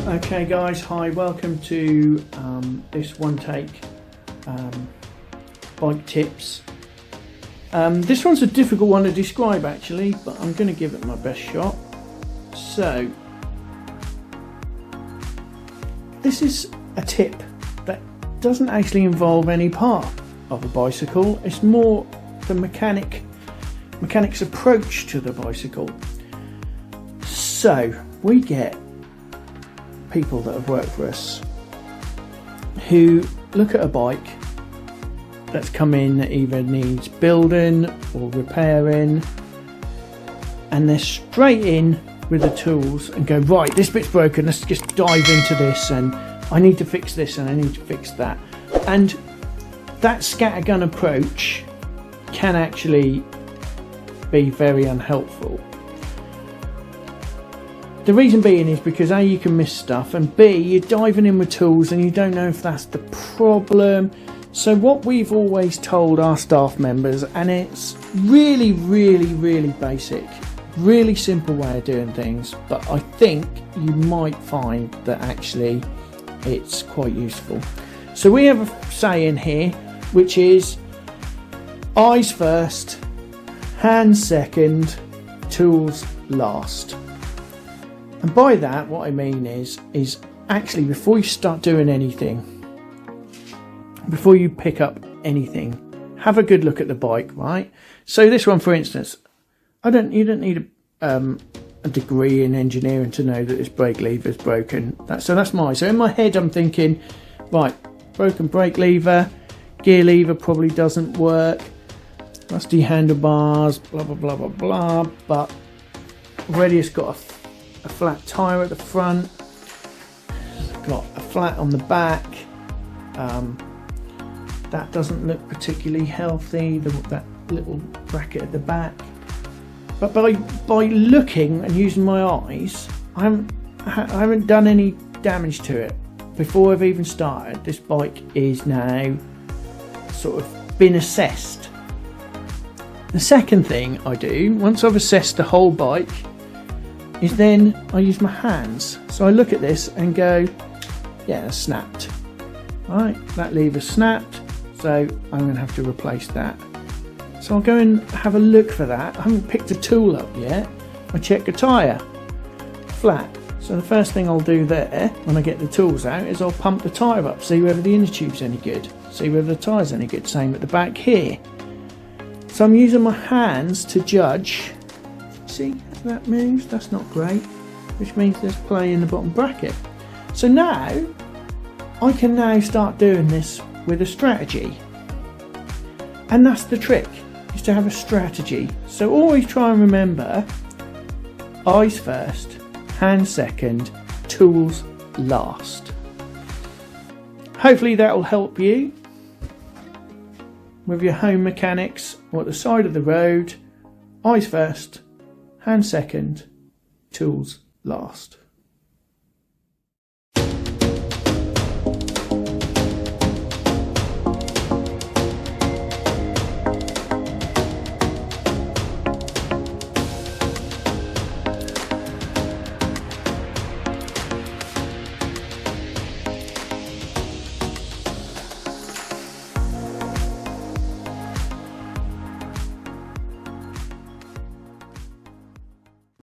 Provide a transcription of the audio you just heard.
Okay guys, hi, welcome to this one take bike tips. This one's a difficult one to describe actually, but I'm going to give it my best shot. So this is a tip that doesn't actually involve any part of a bicycle. It's more the mechanic's approach to the bicycle. So we get people that have worked for us who look at a bike that's come in that either needs building or repairing, and they're straight in with the tools and go, right, this bit's broken, let's just dive into this, and I need to fix this and I need to fix that. And that scattergun approach can actually be very unhelpful. The reason being is because A, you can miss stuff, and B, you're diving in with tools and you don't know if that's the problem. So what we've always told our staff members, and it's really basic, really simple way of doing things, but I think you might find that actually it's quite useful. So we have a saying here which is eyes first, hands second, tools last. And by that, what I mean is actually before you start doing anything, before you pick up anything, have a good look at the bike, right? So this one, for instance, you don't need a degree in engineering to know that this brake lever is broken. So that's mine. So in my head, I'm thinking, right, broken brake lever, gear lever probably doesn't work, rusty handlebars, blah blah blah blah blah. But already it's got a flat tyre at the front, got a flat on the back, that doesn't look particularly healthy, that little bracket at the back. But by looking and using my eyes, I haven't done any damage to it before I've even started. This bike is now sort of been assessed. The second thing I do, once I've assessed the whole bike, is then I use my hands. So I look at this and go, yeah, it's snapped. Right, that lever's snapped, so I'm going to have to replace that. So I'll go and have a look for that. I haven't picked the tool up yet. I check the tyre, flat. So the first thing I'll do there, when I get the tools out, is I'll pump the tyre up, see whether the inner tube's any good, see whether the tyre's any good. Same at the back here. So I'm using my hands to judge. See? That moves, that's not great, which means there's play in the bottom bracket. So now I can now start doing this with a strategy, and that's the trick, is to have a strategy. So always try and remember eyes first, hands second, tools last. Hopefully that will help you with your home mechanics or at the side of the road. Eyes first, hands second, tools last.